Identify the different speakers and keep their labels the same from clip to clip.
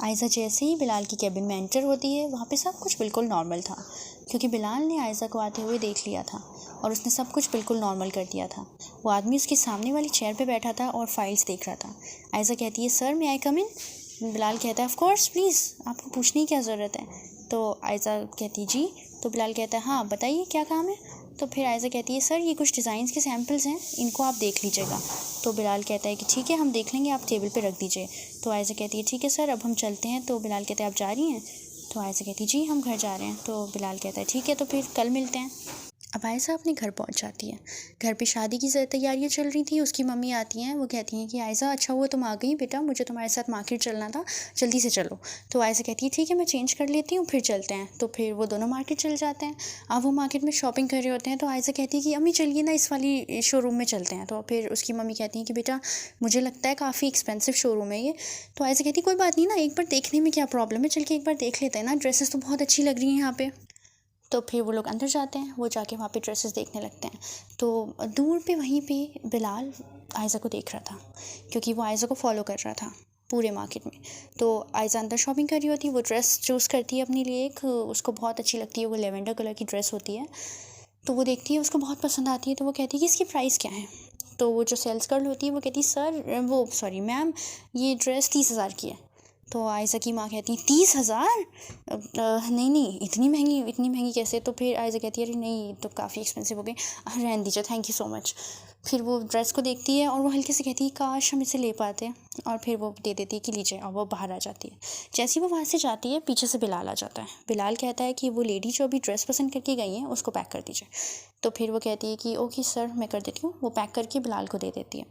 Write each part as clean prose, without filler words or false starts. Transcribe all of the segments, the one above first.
Speaker 1: आयज़ा जैसे ही बिलाल की केबिन में एंटर होती है, वहाँ पे सब कुछ बिल्कुल नॉर्मल था, क्योंकि बिलाल ने आयज़ा को आते हुए देख लिया था और उसने सब कुछ बिल्कुल नॉर्मल कर दिया था। वो आदमी उसके सामने वाली चेयर पे बैठा था और फाइल्स देख रहा था। आयज़ा कहती है, सर मे आई कम इन? बिलाल कहता है, ऑफ कोर्स प्लीज़, आपको पूछने की क्या ज़रूरत है? तो आयज़ा कहती जी। तो बिलाल कहता है, हाँ बताइए क्या काम है? तो फिर आयज़ा कहती है, सर ये कुछ डिज़ाइंस के सैम्पल्स हैं, इनको आप देख लीजिएगा। तो बिलाल कहता है कि ठीक है हम देख लेंगे, आप टेबल पे रख दीजिए। तो आयज़ा कहती है, ठीक है सर, अब हम चलते हैं। तो बिलाल कहता है, आप जा रही हैं? तो आयज़ा कहती है, जी हम घर जा रहे हैं। तो बिलाल कहता है, ठीक है तो फिर कल मिलते हैं। अब आयज़ा अपने घर पहुंच जाती है। घर पे शादी की तैयारियां चल रही थी। उसकी मम्मी आती हैं, वो कहती हैं कि आयज़ा अच्छा हुआ तुम आ गई बेटा, मुझे तुम्हारे साथ मार्केट चलना था, जल्दी से चलो। तो आयज़ा कहती है, ठीक है मैं चेंज कर लेती हूँ, फिर चलते हैं। तो फिर वो दोनों मार्केट चल जाते हैं। अब वो मार्केट में शॉपिंग कर रहे होते हैं। तो आयज़ा कहती है कि अम्मी चलिए ना इस वाली शोरूम में चलते हैं। तो फिर उसकी मम्मी कहती हैं कि बेटा मुझे लगता है काफ़ी एक्सपेंसिव शोरूम है ये। तो आयज़ा कहती है, कोई बात नहीं ना, एक बार देखने में क्या प्रॉब्लम है, चल के एक बार देख लेते हैं ना, ड्रेसेस तो बहुत अच्छी लग रही हैं यहाँ पे। तो फिर वो लोग अंदर जाते हैं, वो जाके वहाँ पे ड्रेसेस देखने लगते हैं। तो दूर पे वहीं पे बिलाल आयज़ा को देख रहा था, क्योंकि वो आयज़ा को फॉलो कर रहा था पूरे मार्केट में। तो आयज़ा अंदर शॉपिंग कर रही होती है, वो ड्रेस चूज़ करती है अपने लिए, एक उसको बहुत अच्छी लगती है, वो लेवेंडर कलर की ड्रेस होती है। तो वो देखती है, उसको बहुत पसंद आती है। तो वो कहती है कि इसकी प्राइस क्या है? तो वो जो सेल्स गर्ल होती है वो कहती है, मैम ये ड्रेस 30,000 की है। तो आयज़ा की माँ कहती है, 30,000? नहीं नहीं, इतनी महंगी कैसे? तो फिर आयज़ा कहती है, अरे नहीं तो काफ़ी एक्सपेंसिव हो गई, रहने दीजिए, थैंक यू सो मच। फिर वो ड्रेस को देखती है और वो हल्के से कहती है, काश हम इसे ले पाते। और फिर वो दे देती है कि लीजिए, और वो बाहर आ जाती है। जैसे ही वो वहाँ से जाती है, पीछे से बिलाल आ जाता है। बिलाल कहता है कि वो लेडी जो अभी ड्रेस पसंद करके गई हैं उसको पैक कर दीजिए। तो फिर वो कहती है कि ओके सर मैं कर देती हूँ। वो पैक करके बिलाल को दे देती है।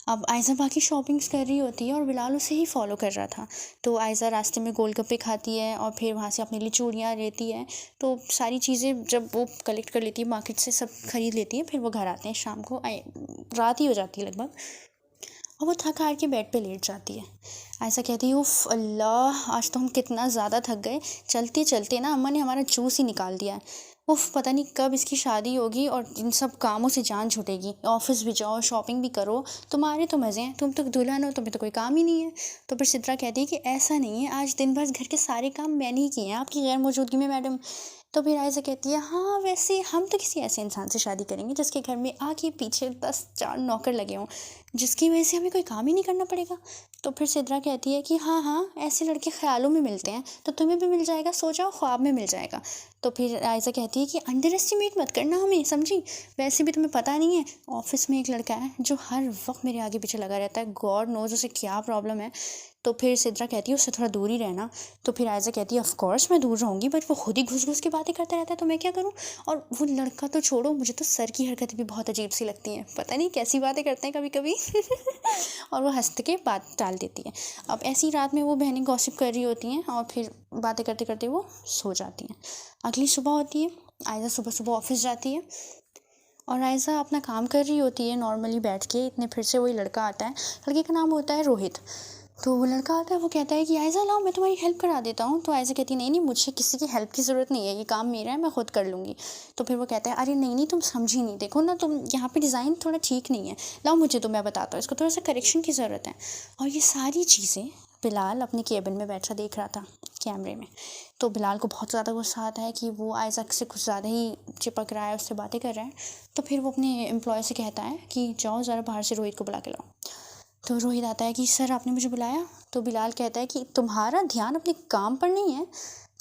Speaker 1: अब आयज़ा बाकी शॉपिंग्स कर रही होती है और बिलाल उसे ही फॉलो कर रहा था। तो आयज़ा रास्ते में गोलगप्पे खाती है और फिर वहाँ से अपने लिए चूड़ियाँ लेती है। तो सारी चीज़ें जब वो कलेक्ट कर लेती है मार्केट से, सब खरीद लेती है। फिर वो घर आते हैं शाम को, रात ही हो जाती है लगभग, और वो थक हार के बेड पे लेट जाती है। आयशा कहती है, उफ़ अल्लाह आज तो हम कितना ज़्यादा थक गए, चलते चलते ना अम्मा ने हमारा जूस ही निकाल दिया है। उफ़ पता नहीं कब इसकी शादी होगी और इन सब कामों से जान छूटेगी। ऑफिस भी जाओ, शॉपिंग भी करो, तुम्हारे तो मज़े हैं, तुम तो दुल्हन हो, तुम्हें तो कोई काम ही नहीं है। तो फिर सिद्रा कहती है कि ऐसा नहीं है, आज दिन भर घर के सारे काम मैंने ही किए हैं आपकी गैर मौजूदगी में मैडम। तो फिर आयशा कहती है, हाँ वैसे हम तो किसी ऐसे इंसान से शादी करेंगे जिसके घर में आगे पीछे 10 नौकर लगे हों, जिसकी वजह से हमें कोई काम ही नहीं करना पड़ेगा। तो फिर सिद्रा कहती है कि हाँ हाँ ऐसे लड़के ख्यालों में मिलते हैं, तो तुम्हें भी मिल जाएगा, सो जाओ ख्वाब में मिल जाएगा। तो फिर आयशा कहती है कि अंडर एस्टिमेट मत करना हमें, समझी? वैसे भी तुम्हें पता नहीं है, ऑफिस में एक लड़का है जो हर वक्त मेरे आगे पीछे लगा रहता है, गॉड नोज उसे क्या प्रॉब्लम है। तो फिर सिद्रा कहती है उससे थोड़ा दूर ही रहना। तो फिर आयशा कहती है, ऑफ कोर्स मैं दूर रहूँगी, बट वो खुद ही घुस घुस के बातें करता रहता है, तो मैं क्या करूँ? और वो लड़का तो छोड़ो, मुझे तो सर की हरकतें भी बहुत अजीब सी लगती हैं, पता नहीं कैसी बातें करते हैं कभी कभी। और वो हंस के बात टाल देती है। अब ऐसी रात में वो बहनें गॉसिप कर रही होती हैं और फिर बातें करते करते वो सो जाती हैं। अगली सुबह होती है, आयशा सुबह सुबह ऑफिस जाती है और आयशा अपना काम कर रही होती है नॉर्मली बैठ के। इतने फिर से वही लड़का आता है, लड़के का नाम होता है रोहित। तो वो लड़का आता है, वो कहता है कि आयशा लाओ मैं तुम्हारी हेल्प करा देता हूँ। तो आयशा कहती है, नहीं नहीं मुझे किसी की हेल्प की ज़रूरत नहीं है, ये काम मेरा है, मैं खुद कर लूँगी। तो फिर वो कहता है, अरे नहीं नहीं तुम समझी नहीं, देखो ना तुम यहाँ पे डिज़ाइन थोड़ा ठीक नहीं है, लाओ मुझे तो मैं बताता हूँ, इसको थोड़ा सा करेक्शन की ज़रूरत है। और ये सारी चीज़ें बिलाल अपने केबिन में बैठा देख रहा था कैमरे में। तो बिलाल को बहुत ज़्यादा गुस्सा आता है कि वो आयशा से कुछ ज़्यादा ही चिपक रहा है, उससे बातें कर रहा है। तो फिर वो अपने एम्प्लॉय से कहता है कि जाओ ज़रा बाहर से रोहित को बुला के लाओ। तो रोहित आता है कि सर आपने मुझे बुलाया? तो बिलाल कहता है कि तुम्हारा ध्यान अपने काम पर नहीं है?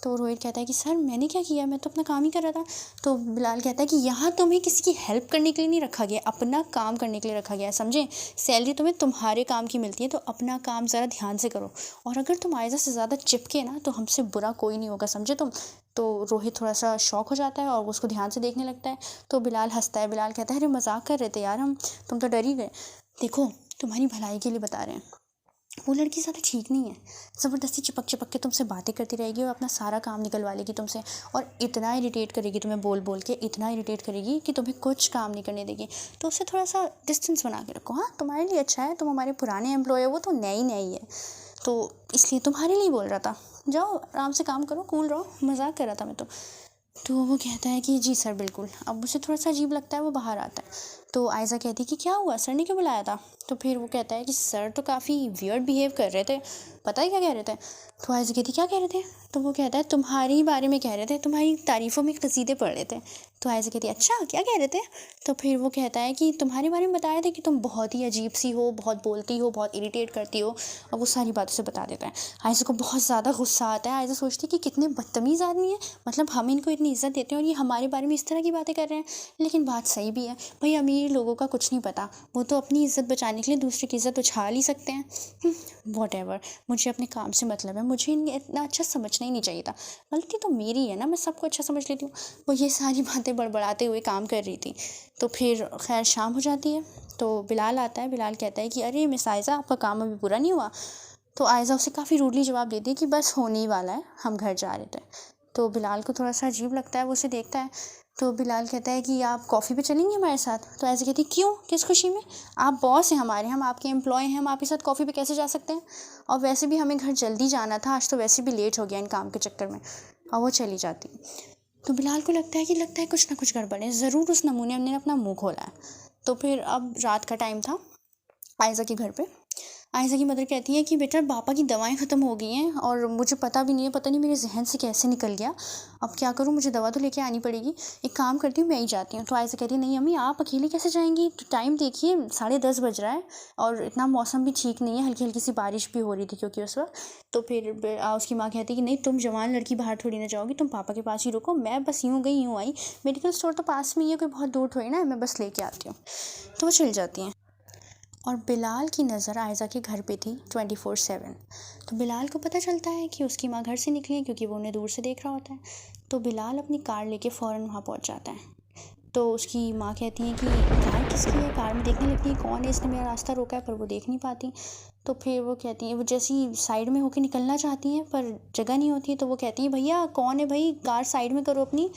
Speaker 1: तो रोहित कहता है कि सर मैंने क्या किया, मैं तो अपना काम ही कर रहा था। तो बिलाल कहता है कि यहाँ तुम्हें किसी की हेल्प करने के लिए नहीं रखा गया, अपना काम करने के लिए रखा गया है, समझे? सैलरी तुम्हें तुम्हारे काम की मिलती है, तो अपना काम ज़रा ध्यान से करो। और अगर तुम आयशा से ज़्यादा चिपके ना तो हमसे बुरा कोई नहीं होगा, समझे तुम? तो रोहित थोड़ा सा शॉक हो जाता है और उसको ध्यान से देखने लगता है। तो बिलाल हंसता है, बिलाल कहता है, अरे मजाक कर रहे थे यार हम, तुम तो डर ही गए। देखो तुम्हारी भलाई के लिए बता रहे हैं, वो लड़की ज़्यादा ठीक नहीं है, ज़बरदस्ती चिपक चिपक के तुमसे बातें करती रहेगी और अपना सारा काम निकलवा लेगी तुमसे, और इतना इरिटेट करेगी तुम्हें, बोल बोल के इतना इरिटेट करेगी कि तुम्हें कुछ काम नहीं करने देगी। तो उससे थोड़ा सा डिस्टेंस बना के रखो। हाँ तुम्हारे लिए अच्छा है, तुम हमारे पुराने एम्प्लॉय हो, वो तो नई नई है, तो इसलिए तुम्हारे लिए बोल रहा था, जाओ आराम से काम करो, कूल रहो, मजाक कर रहा था मैं तो। वो कहता है कि जी सर बिल्कुल। अब उसे थोड़ा सा अजीब लगता है, वो बाहर आता है। तो आयज़ा कहती है कि क्या हुआ, सर ने क्यों बुलाया था? तो फिर वो कहता है कि सर तो काफ़ी वियर्ड बिहेव कर रहे थे, पता है क्या कह रहे थे? तो आयज़ा कहती क्या कह रहे थे? तो वो कहता है तुम्हारे ही बारे में कह रहे थे, तुम्हारी तारीफ़ों में कसीदे पढ़ रहे थे। तो आयज़ा कहती है अच्छा क्या कह रहे थे? तो फिर वो कहता है कि तुम्हारे बारे में बताया था कि तुम बहुत ही अजीब सी हो, बहुत बोलती हो, बहुत इरिटेट करती हो, और वो सारी बातों से बता देता है। आयज़ा को बहुत ज़्यादा गुस्सा आता है। आयज़ा सोचती है कि कितने बदतमीज़ आदमी है, मतलब हम इनको इतनी इज़्ज़त देते हैं और ये हमारे बारे में इस तरह की बातें कर रहे हैं। लेकिन बात सही भी है भाई, अमीर लोगों का कुछ नहीं पता, वो तो अपनी इज़्ज़त बचाने के लिए दूसरे की इज़्ज़त उछाल ही सकते हैं। व्हाटएवर, मुझे अपने काम से मतलब है, मुझे इतना अच्छा समझना ही नहीं चाहिए था, गलती तो मेरी है ना, मैं सबको अच्छा समझ लेती हूँ। वो ये सारी बातें बड़बड़ाते हुए काम कर रही थी। तो फिर खैर शाम हो जाती है, तो बिलाल आता है। बिलाल कहता है कि अरे मिस आयज़ा, आपका काम अभी पूरा नहीं हुआ? तो आयज़ा उसे काफ़ी रूडली जवाब देती है कि बस होने ही वाला है, हम घर जा रहे थे। तो बिलाल को थोड़ा सा अजीब लगता है, वो उसे देखता है। तो बिलाल कहता है कि आप कॉफ़ी पे चलेंगे हमारे साथ? तो आयज़ा कहती है क्यों, किस खुशी में? आप बॉस हैं हमारे, हम आपके एम्प्लॉय हैं, हम आपके साथ कॉफ़ी पे कैसे जा सकते हैं? और वैसे भी हमें घर जल्दी जाना था, आज तो वैसे भी लेट हो गया इन काम के चक्कर में। और वो चली जाती है। तो बिलाल को लगता है कुछ ना कुछ गड़बड़ है, ज़रूर उस नमूने ने अपना मुँह खोला है। तो फिर अब रात का टाइम था आयज़ा के घर पे। आयज़ा की मदर कहती है कि बेटा पापा की दवाएं ख़त्म हो गई हैं और मुझे पता भी नहीं है, पता नहीं मेरे ज़हन से कैसे निकल गया। अब क्या करूँ, मुझे दवा तो लेके आनी पड़ेगी। एक काम करती हूँ, मैं ही जाती हूँ। तो आयज़ा कहती है नहीं अम्मी, आप अकेले कैसे जाएंगी? तो टाइम देखिए 10:30 बज रहा है और इतना मौसम भी ठीक नहीं है, हल्की हल्की सी बारिश भी हो रही थी क्योंकि उस वक्त। तो फिर उसकी माँ कहती है कि नहीं, तुम जवान लड़की बाहर थोड़ी ना जाओगी, तुम पापा के पास ही रुको, मैं बस यूँ गई यूँ आई, मेडिकल स्टोर तो पास में ही है, कोई बहुत दूर थोड़ी ना है, मैं बस लेके आती हूँ। तो वो चल जाती हैं। और बिलाल की नज़र आयज़ा के घर पे थी 24/7। तो बिलाल को पता चलता है कि उसकी माँ घर से निकली है, क्योंकि वो उन्हें दूर से देख रहा होता है। तो बिलाल अपनी कार लेके फ़ौरन वहाँ पहुँच जाता है। तो उसकी माँ कहती है कि कार किसकी है? कार में देखने लगती है कौन है, इसने मेरा रास्ता रोका है, पर वो देख नहीं पाती। तो फिर वो कहती हैं, वो जैसी साइड में होके निकलना चाहती हैं पर जगह नहीं होती है, तो वो कहती हैं भैया कौन है भाई, कार साइड में करो अपनी।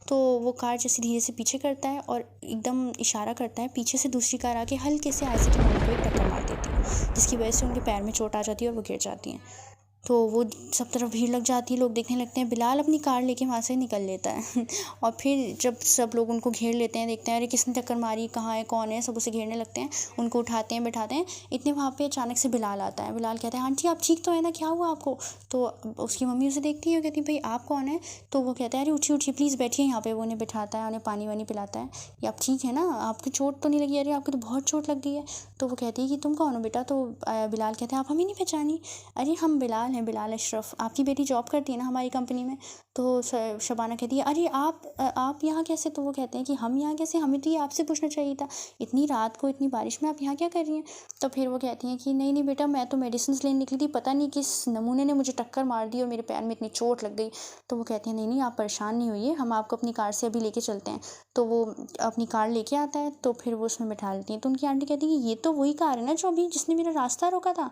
Speaker 1: तो वो कार जैसे धीरे से पीछे करता है और एकदम इशारा करता है, पीछे से दूसरी कार आके हल्के से आयज़ा की मम्मी को एक टक्कर मार देती है, जिसकी वजह से उनके पैर में चोट आ जाती है और वो गिर जाती हैं। तो वो सब तरफ भीड़ लग जाती है, लोग देखने लगते हैं। बिलाल अपनी कार लेके वहाँ से निकल लेता है। और फिर जब सब लोग उनको घेर लेते हैं, देखते हैं अरे किसने टक्कर मारी, कहाँ है, कौन है, सब उसे घेरने लगते हैं, उनको उठाते हैं, बैठाते हैं। इतने वहाँ पे अचानक से बिलाल आता है। बिलाल कहता है आंटी आप ठीक तो है ना, क्या हुआ आपको? तो उसकी मम्मी उसे देखती है और कहती है भाई आप कौन है? तो वो कहता है अरे उठिए उठिए प्लीज़ बैठिए यहाँ पे। वो उन्हें बैठाता है, उन्हें पानी वानी पिलाता है कि आप ठीक है ना, आपकी चोट तो नहीं लगी? अरे आपको तो बहुत चोट लग गई है। तो वो कहती है कि तुम कौन हो बेटा? तो बिलाल कहता है आप हमें नहीं पहचानी? अरे हम बिलाल हैं, बिलाल अशरफ, आपकी बेटी जॉब करती है ना हमारी कंपनी में। तो शबाना कहती है अरे आप यहाँ कैसे? तो वो कहते हैं कि हम यहाँ कैसे, हमें तो ये आपसे पूछना चाहिए था, इतनी रात को इतनी बारिश में आप यहाँ क्या कर रही हैं? तो फिर वो कहती हैं कि नहीं नहीं बेटा, मैं तो मेडिसिन लेने निकली थी, पता नहीं किस नमूने ने मुझे टक्कर मार दी और मेरे पैर में इतनी चोट लग गई। तो वो कहती हैं नहीं नहीं आप परेशान नहीं होइए, हम आपको अपनी कार से अभी लेके चलते हैं। तो वो अपनी कार लेके आता है, तो फिर वो उसमें बैठा लेती हैं। तो उनकी आंटी कहती है कि ये तो वही कार है ना जो अभी जिसने मेरा रास्ता रोका था।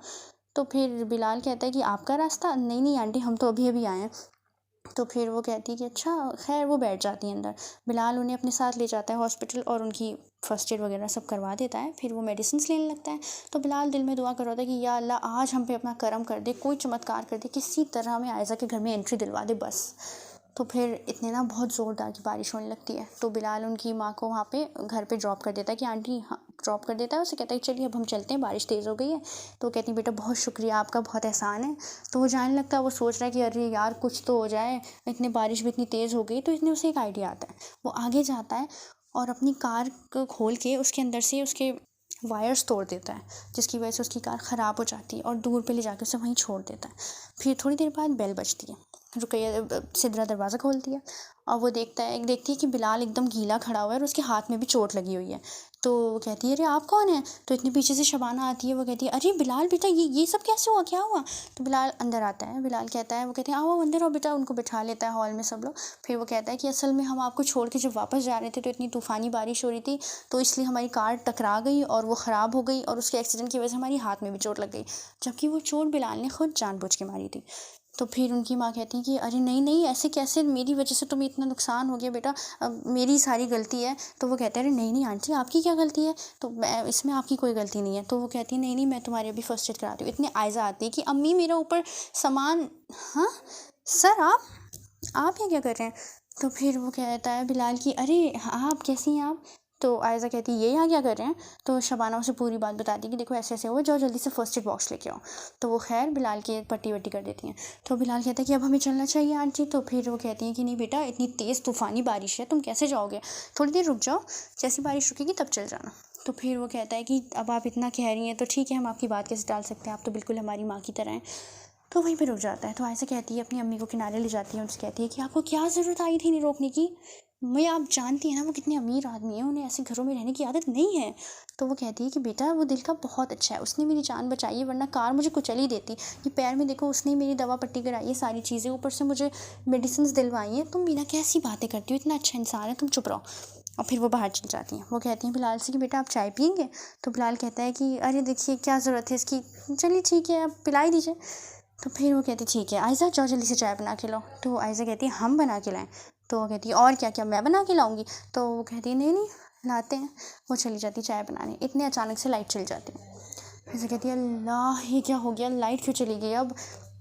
Speaker 1: तो फिर बिलाल कहता है कि आपका रास्ता? नहीं नहीं आंटी, हम तो अभी अभी आए हैं। तो फिर वो कहती है कि अच्छा, खैर वो बैठ जाती है अंदर। बिलाल उन्हें अपने साथ ले जाता है हॉस्पिटल और उनकी फ़र्स्ट एड वगैरह सब करवा देता है। फिर वो मेडिसिन लेने लगता है। तो बिलाल दिल में दुआ कर रहा था कि या अल्लाह आज हम पे अपना करम कर दे, कोई चमत्कार कर दे, किसी तरह हमें आयज़ा के घर में एंट्री दिलवा दे बस। तो फिर इतने ना बहुत ज़ोरदार की बारिश होने लगती है। तो बिलाल उनकी माँ को वहाँ पे घर पे ड्रॉप कर देता है कि आंटी, हाँ ड्रॉप कर देता है, उसे कहता है चलिए अब हम चलते हैं, बारिश तेज़ हो गई है। तो वो कहती है बेटा बहुत शुक्रिया आपका, बहुत एहसान है। तो वो जाने लगता है, वो सोच रहा है कि अरे यार कुछ तो हो जाए, इतनी बारिश भी इतनी तेज़ हो गई। तो इसने उसे एक आइडिया आता है, वो आगे जाता है और अपनी कार को खोल के उसके अंदर से उसके वायर्स तोड़ देता है, जिसकी वजह से उसकी कार ख़राब हो जाती है और दूर पे ले जाके उसे वहीं छोड़ देता है। फिर थोड़ी देर बाद बेल बजती है, रुकैया सिदरा दरवाज़ा खोलती है और वो देखती है कि बिलाल एकदम गीला खड़ा हुआ है और उसके हाथ में भी चोट लगी हुई है। तो वो कहती है अरे आप कौन हैं? तो इतने पीछे से शबाना आती है, वो कहती है अरे बिलाल बेटा, ये सब कैसे हुआ, क्या हुआ? तो बिलाल अंदर आता है। बिलाल कहता है, वो कहते हैं आओ अंदर आओ बेटा, उनको बिठा लेता है हॉल में सब लोग। फिर वो कहता है कि असल में हम आपको छोड़ के जब वापस जा रहे थे तो इतनी तूफ़ानी बारिश हो रही थी, तो इसलिए हमारी कार टकरा गई और वो ख़राब हो गई और उसके एक्सीडेंट की वजह से हमारी हाथ में भी चोट लग गई, जबकि वो चोट बिलाल ने खुद जानबूझ के मारी थी। तो फिर उनकी माँ कहती है कि अरे नहीं नहीं, ऐसे कैसे, मेरी वजह से तुम्हें इतना नुकसान हो गया बेटा, मेरी सारी गलती है। तो वो कहते हैं अरे नहीं नहीं आंटी, आपकी क्या गलती है? तो इसमें आपकी कोई गलती नहीं है। तो वो कहती है नहीं नहीं, मैं तुम्हारी अभी फर्स्ट एड कराती हूँ। इतने आयज़ा आती है कि अम्मी मेरे ऊपर सामान, हाँ सर आप यहाँ क्या कर रहे हैं? तो फिर वो कहता है बिलाल की अरे आप कैसी हैं आप? तो आयज़ा कहती है ये यहाँ क्या कर रहे हैं। तो शबाना उसे पूरी बात बताती है कि देखो ऐसे ऐसे हुआ, जाओ जल्दी से फर्स्ट एड बॉक्स लेके आओ। तो वो खैर बिलाल की पट्टी वट्टी कर देती हैं। तो बिलाल कहता है कि अब हमें चलना चाहिए आंटी। तो फिर वो कहती हैं कि नहीं बेटा, इतनी तेज़ तूफ़ानी बारिश है, तुम कैसे जाओगे, थोड़ी देर रुक जाओ, जैसी बारिश रुकेगी तब चल जाना। तो फिर वो कहता है कि अब आप इतना कह रही हैं तो ठीक है, हम आपकी बात कैसे टाल सकते हैं, आप तो बिल्कुल हमारी माँ की तरह हैं। तो वहीं पे रुक जाता है। तो आयशा कहती है, अपनी अम्मी को किनारे ले जाती है, उनसे कहती है कि आपको क्या ज़रूरत आई थी इन्हें रोकने की, मैं आप जानती हैं ना वो कितने अमीर आदमी हैं, उन्हें ऐसे घरों में रहने की आदत नहीं है। तो वो कहती है कि बेटा वो दिल का बहुत अच्छा है, उसने मेरी जान बचाई है, वरना कार मुझे कुचल ही देती। ये पैर में देखो उसने मेरी दवा पट्टी कराई है, सारी चीज़ें, ऊपर से मुझे मेडिसिन दिलवाई हैं। तुम बिना कैसी बातें करती हो, इतना अच्छा इंसान है, तुम चुप रहो। और फिर वो बाहर चल जाती हैं। वो कहती हैं बिलाल से कि बेटा आप चाय पियेंगे। तो बिलाल कहता है कि अरे देखिए क्या ज़रूरत है इसकी, चलिए ठीक है आप पिला ही दीजिए। तो फिर वो कहती ठीक है आयज़ा जाओ जल्दी से चाय बना के लाओ। तो आयज़ा कहती है हम बना के लाएं। तो वो कहती है और क्या क्या मैं बना के लाऊंगी। तो वो कहती है नहीं नहीं लाते हैं। वो चली जाती है चाय बनाने, इतने अचानक से लाइट चल जाती है। फिर से कहती है अल्लाह ये क्या हो गया, लाइट क्यों चली गई अब,